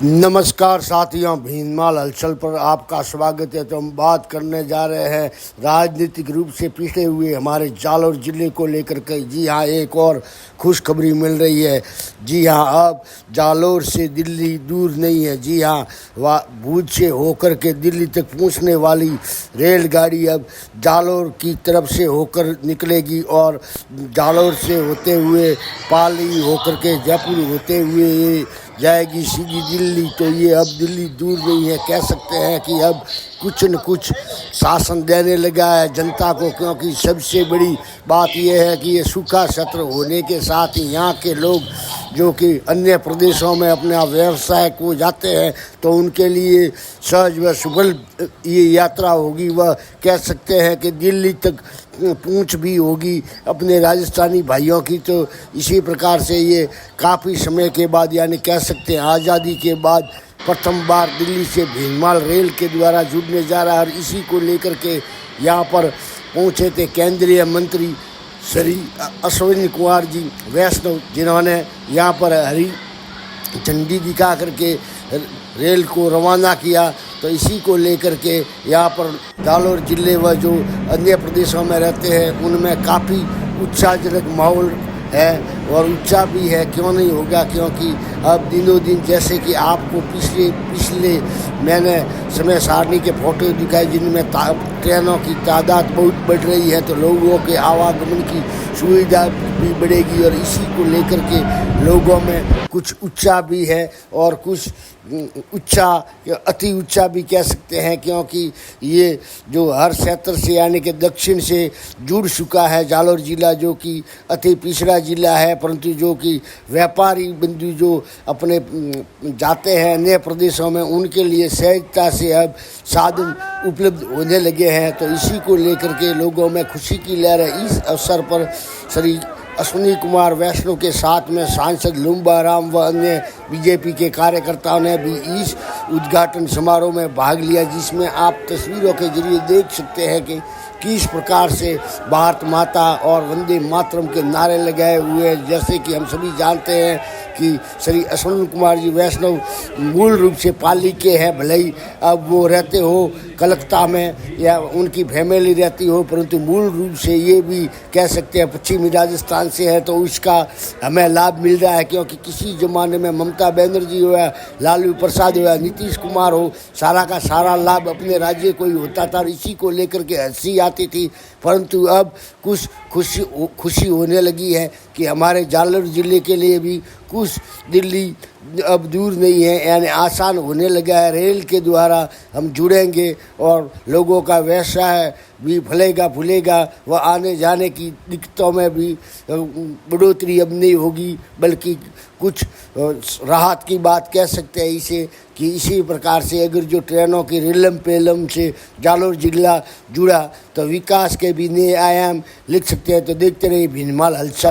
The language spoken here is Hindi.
नमस्कार साथियों, भीनमाल हलचल पर आपका स्वागत है। तो हम बात करने जा रहे हैं राजनीतिक रूप से पिछड़े हुए हमारे जालौर ज़िले को लेकर के। जी हाँ, एक और खुशखबरी मिल रही है। जी हाँ, अब जालौर से दिल्ली दूर नहीं है। जी हाँ, भुज से होकर के दिल्ली तक पहुंचने वाली रेलगाड़ी अब जालौर की तरफ से होकर निकलेगी और जालौर से होते हुए पाली होकर के जयपुर होते हुए ये जाएगी सीधी दिल्ली। तो ये अब दिल्ली दूर नहीं है, कह सकते हैं कि अब कुछ न कुछ शासन देने लगा है जनता को, क्योंकि सबसे बड़ी बात यह है कि ये सूखा सत्र होने के साथ ही यहाँ के लोग जो कि अन्य प्रदेशों में अपना व्यवसाय को जाते हैं तो उनके लिए सहज व सुगम ये यात्रा होगी। वह कह सकते हैं कि दिल्ली तक पहुँच भी होगी अपने राजस्थानी भाइयों की। तो इसी प्रकार से ये काफ़ी समय के बाद, यानी कह सकते हैं आज़ादी के बाद प्रथम बार दिल्ली से भीनमाल रेल के द्वारा जुड़ने जा रहा है। और इसी को लेकर के यहाँ पर पहुँचे थे केंद्रीय मंत्री श्री अश्विनी कुमार जी वैष्णव, जिन्होंने यहाँ पर हरी झंडी दिखा करके रेल को रवाना किया। तो इसी को लेकर के यहाँ पर जालौर जिले व जो अन्य प्रदेशों में रहते हैं उनमें काफ़ी उत्साहजनक माहौल है और उत्साह भी है। क्यों नहीं होगा, क्योंकि अब दिनों दिन जैसे कि आपको पिछले मैंने समय सारणी के फोटो दिखाए जिनमें ट्रेनों की तादाद बहुत बढ़ रही है, तो लोगों के आवागमन की सुविधा भी बढ़ेगी। और इसी को लेकर के लोगों में कुछ उत्साह भी है और कुछ उत्साह अति उत्साह भी कह सकते हैं, क्योंकि ये जो हर क्षेत्र से यानी कि दक्षिण से जुड़ चुका है जालौर जिला, जो कि अति पिछड़ा जिला है, परंतु जो कि व्यापारी बंधु जो अपने जाते हैं अन्य प्रदेशों में उनके लिए सहजता से अब साधन उपलब्ध होने लगे हैं। तो इसी को लेकर के लोगों में खुशी की लहर है। इस अवसर पर श्री अश्विनी कुमार वैष्णव के साथ में सांसद लुम्बा राम व अन्य बीजेपी के कार्यकर्ताओं ने भी इस उद्घाटन समारोह में भाग लिया, जिसमें आप तस्वीरों के जरिए देख सकते हैं कि किस प्रकार से भारत माता और वंदे मातरम के नारे लगाए हुए हैं। जैसे कि हम सभी जानते हैं कि श्री अश्विनी कुमार जी वैष्णव मूल रूप से पाली के हैं, भले ही अब वो रहते हो कलकत्ता में या उनकी फैमिली रहती हो, परंतु मूल रूप से ये भी कह सकते हैं पश्चिमी राजस्थान से है। तो इसका हमें लाभ मिल रहा है, क्योंकि किसी ज़माने में ममता बनर्जी हो या लालू प्रसाद हो या नीतीश कुमार हो, सारा का सारा लाभ अपने राज्य को ही होता था और इसी को लेकर के हंसी आती थी। परंतु अब कुछ खुशी होने लगी है कि हमारे जालौर ज़िले के लिए भी कुछ दिल्ली अब दूर नहीं है, यानी आसान होने लगा है। रेल के द्वारा हम जुड़ेंगे और लोगों का व्यवसाय भी फलेगा फूलेगा व आने जाने की दिक्कतों में भी बढ़ोतरी अब नहीं होगी, बल्कि कुछ राहत की बात कह सकते हैं इसे। कि इसी प्रकार से अगर जो ट्रेनों की रिलम पेलम से जालौर जिला जुड़ा तो विकास के भी नए आयाम लिख सकते हैं। तो देखते रहिए भीनमाल हलचल।